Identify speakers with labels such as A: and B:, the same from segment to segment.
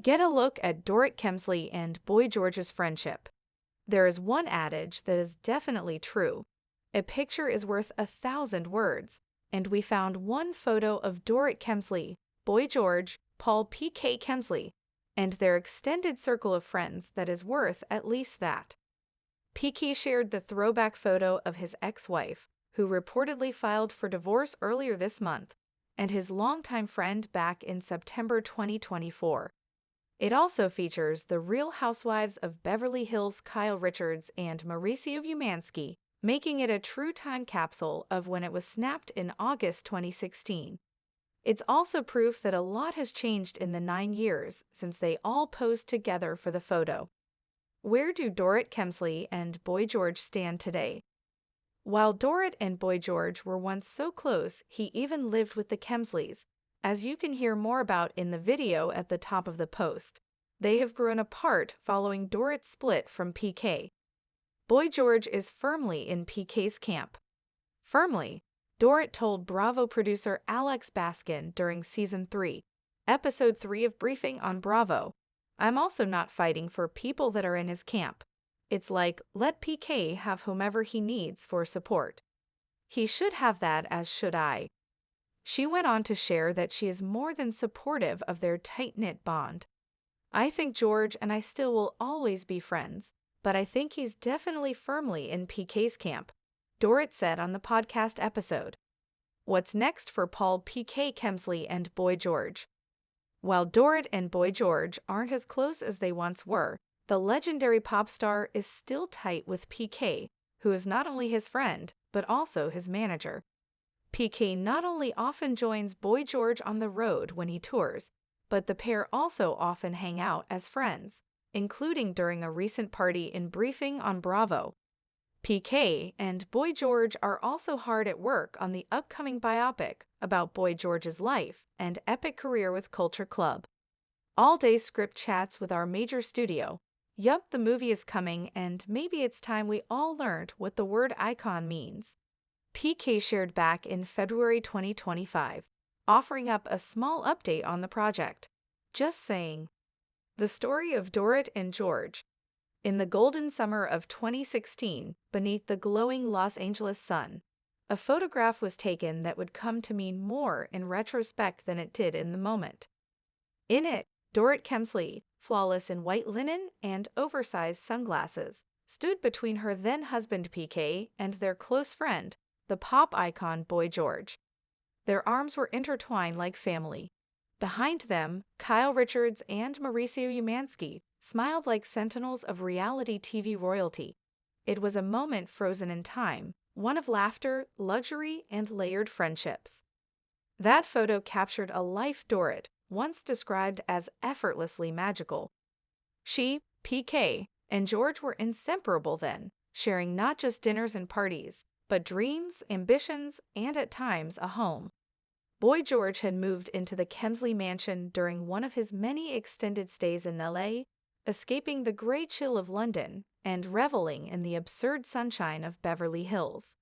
A: Get a look at Dorit Kemsley and Boy George's friendship. There is one adage that is definitely true. A picture is worth 1,000 words, and we found one photo of Dorit Kemsley, Boy George, Paul P.K. Kemsley, and their extended circle of friends that is worth at least that. P.K. shared the throwback photo of his ex-wife, who reportedly filed for divorce earlier this month, and his longtime friend back in September 2024. It also features the Real Housewives of Beverly Hills Kyle Richards and Mauricio Umansky, making it a true time capsule of when it was snapped in August 2016. It's also proof that a lot has changed in the 9 years since they all posed together for the photo. Where do Dorit Kemsley and Boy George stand today? While Dorit and Boy George were once so close, he even lived with the Kemsleys, as you can hear more about in the video at the top of the post. They have grown apart following Dorit's split from PK. Boy George is firmly in PK's camp. Firmly, Dorit told Bravo producer Alex Baskin during Season 3, Episode 3 of Briefing on Bravo, "I'm also not fighting for people that are in his camp. It's like, let PK have whomever he needs for support. He should have that, as should I." She went on to share that she is more than supportive of their tight-knit bond. "I think George and I still will always be friends, but I think he's definitely firmly in PK's camp," Dorit said on the podcast episode. What's next for Paul P.K. Kemsley and Boy George? While Dorit and Boy George aren't as close as they once were, the legendary pop star is still tight with PK, who is not only his friend, but also his manager. PK not only often joins Boy George on the road when he tours, but the pair also often hang out as friends, including during a recent party in Briefing on Bravo. PK and Boy George are also hard at work on the upcoming biopic about Boy George's life and epic career with Culture Club. All-day script chats with our major studio. Yup, the movie is coming, and maybe it's time we all learned what the word icon means. PK shared back in February 2025, offering up a small update on the project. Just saying. The story of Dorit and George. In the golden summer of 2016, beneath the glowing Los Angeles sun, a photograph was taken that would come to mean more in retrospect than it did in the moment. In it, Dorit Kemsley, flawless in white linen and oversized sunglasses, stood between her then-husband PK and their close friend, the pop icon Boy George. Their arms were intertwined like family. Behind them, Kyle Richards and Mauricio Umansky smiled like sentinels of reality TV royalty. It was a moment frozen in time, one of laughter, luxury, and layered friendships. That photo captured a life Dorit once described as effortlessly magical. She, PK, and George were inseparable then, sharing not just dinners and parties, but dreams, ambitions, and at times a home. Boy George had moved into the Kemsley mansion during one of his many extended stays in LA, escaping the gray chill of London and reveling in the absurd sunshine of Beverly Hills.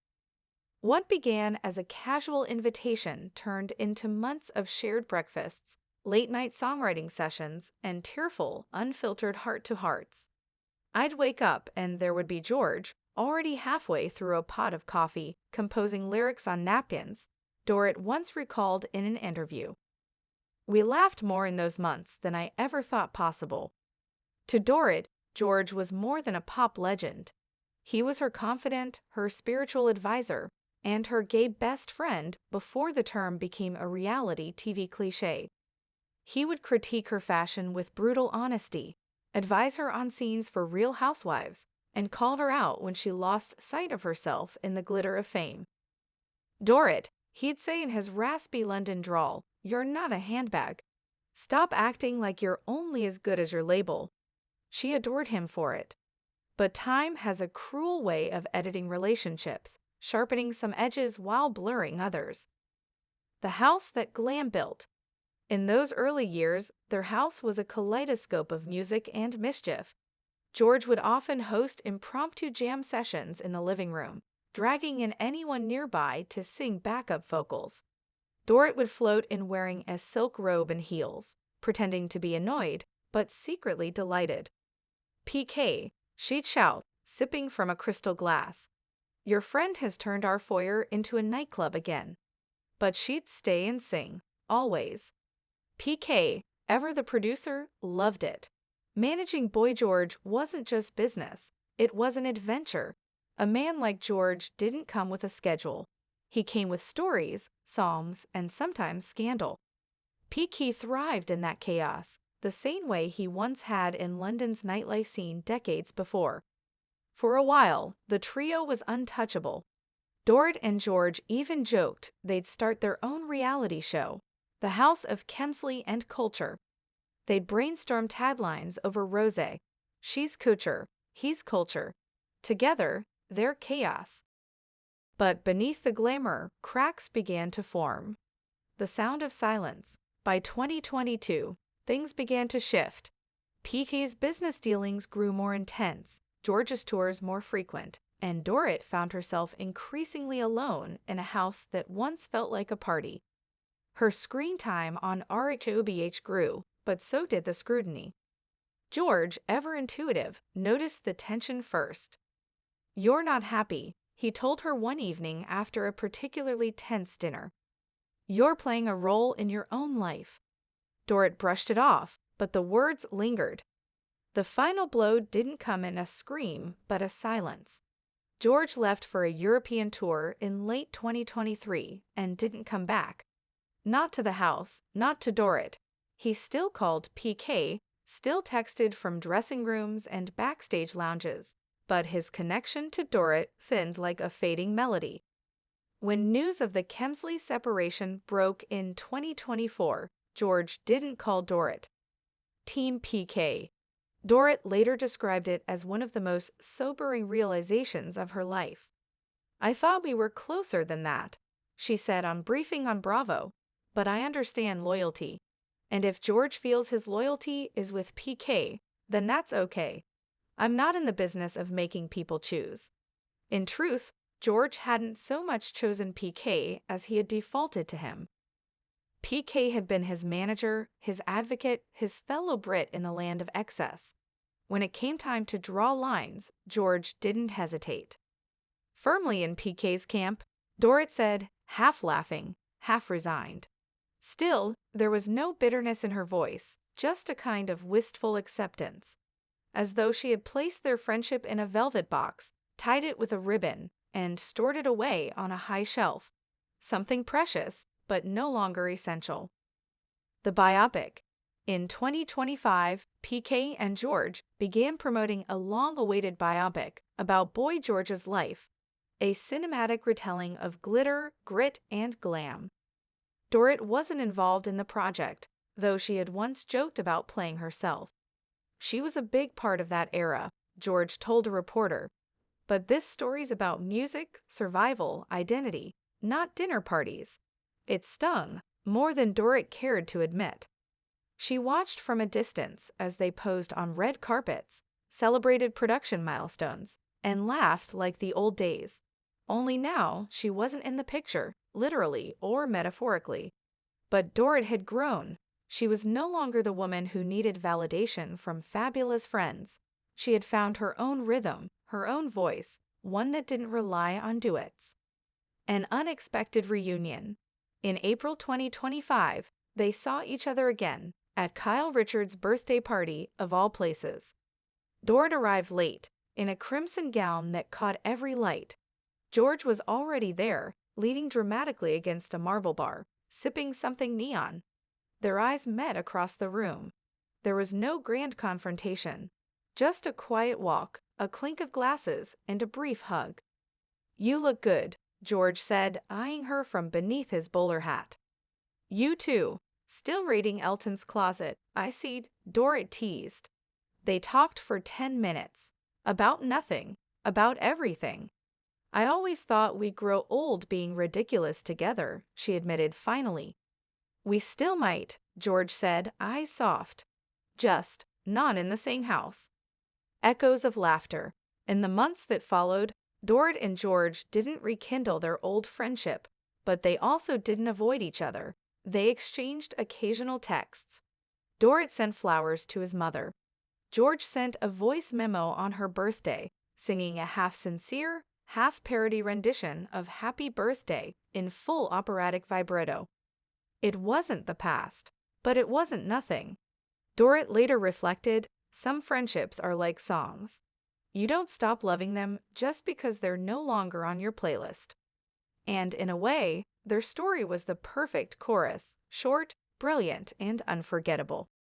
A: What began as a casual invitation turned into months of shared breakfasts, late-night songwriting sessions, and tearful, unfiltered heart-to-hearts. I'd wake up and there would be George, already halfway through a pot of coffee, composing lyrics on napkins, Dorit once recalled in an interview. "We laughed more in those months than I ever thought possible." To Dorit, George was more than a pop legend. He was her confidant, her spiritual advisor, and her gay best friend before the term became a reality TV cliché. He would critique her fashion with brutal honesty, advise her on scenes for Real Housewives, and call her out when she lost sight of herself in the glitter of fame. Dorit, he'd say in his raspy London drawl, "You're not a handbag. Stop acting like you're only as good as your label." She adored him for it. But time has a cruel way of editing relationships, sharpening some edges while blurring others. The house that Glam built. In those early years, their house was a kaleidoscope of music and mischief. George would often host impromptu jam sessions in the living room, dragging in anyone nearby to sing backup vocals. Dorit would float in wearing a silk robe and heels, pretending to be annoyed, but secretly delighted. "PK," she'd shout, sipping from a crystal glass. "Your friend has turned our foyer into a nightclub again." But she'd stay and sing, always. PK, ever the producer, loved it. Managing Boy George wasn't just business, it was an adventure. A man like George didn't come with a schedule. He came with stories, psalms, and sometimes scandal. PK thrived in that chaos, the same way he once had in London's nightlife scene decades before. For a while, the trio was untouchable. Dorit and George even joked they'd start their own reality show, the House of Kemsley and Culture. They'd brainstorm taglines over rosé. She's couture, he's culture. Together, they're chaos. But beneath the glamour, cracks began to form. The sound of silence. By 2022, things began to shift. PK's business dealings grew more intense, George's tours more frequent, and Dorit found herself increasingly alone in a house that once felt like a party. Her screen time on rhobh grew, but so did the scrutiny. George, ever intuitive, noticed the tension first. "You're not happy," he told her one evening after a particularly tense dinner. "You're playing a role in your own life." Dorit brushed it off, but the words lingered. The final blow didn't come in a scream, but a silence. George left for a European tour in late 2023 and didn't come back. Not to the house, not to Dorit. He still called PK, still texted from dressing rooms and backstage lounges, but his connection to Dorit thinned like a fading melody. When news of the Kemsley separation broke in 2024, George didn't call Dorit. Team PK. Dorit later described it as one of the most sobering realizations of her life. "I thought we were closer than that," she said on Briefing on Bravo, "but I understand loyalty. And if George feels his loyalty is with PK, then that's okay. I'm not in the business of making people choose." In truth, George hadn't so much chosen PK as he had defaulted to him. PK had been his manager, his advocate, his fellow Brit in the land of excess. When it came time to draw lines, George didn't hesitate. Firmly in PK's camp, Dorit said, half laughing, half resigned. Still, there was no bitterness in her voice, just a kind of wistful acceptance. As though she had placed their friendship in a velvet box, tied it with a ribbon, and stored it away on a high shelf. Something precious, but no longer essential. The biopic. In 2025, PK and George began promoting a long-awaited biopic about Boy George's life, a cinematic retelling of glitter, grit, and glam. Dorit wasn't involved in the project, though she had once joked about playing herself. She was a big part of that era, George told a reporter. But this story's about music, survival, identity, not dinner parties. It stung, more than Dorit cared to admit. She watched from a distance as they posed on red carpets, celebrated production milestones, and laughed like the old days. Only now, she wasn't in the picture, literally or metaphorically. But Dorit had grown. She was no longer the woman who needed validation from fabulous friends. She had found her own rhythm, her own voice, one that didn't rely on duets. An unexpected reunion. In April 2025, they saw each other again, at Kyle Richards' birthday party of all places. Dorit arrived late, in a crimson gown that caught every light. George was already there, leaning dramatically against a marble bar, sipping something neon. Their eyes met across the room. There was no grand confrontation, just a quiet walk, a clink of glasses, and a brief hug. "You look good," George said, eyeing her from beneath his bowler hat. "You too." Still raiding Elton's closet, "I see," Dorit teased. They talked for 10 minutes. About nothing, about everything. "I always thought we'd grow old being ridiculous together," she admitted finally. "We still might," George said, eyes soft. "Just not in the same house." Echoes of laughter. In the months that followed, Dorit and George didn't rekindle their old friendship, but they also didn't avoid each other. They exchanged occasional texts. Dorit sent flowers to his mother. George sent a voice memo on her birthday, singing a half-sincere, half-parody rendition of Happy Birthday in full operatic vibrato. It wasn't the past, but it wasn't nothing. Dorit later reflected, "Some friendships are like songs. You don't stop loving them just because they're no longer on your playlist." And in a way, their story was the perfect chorus, short, brilliant, and unforgettable.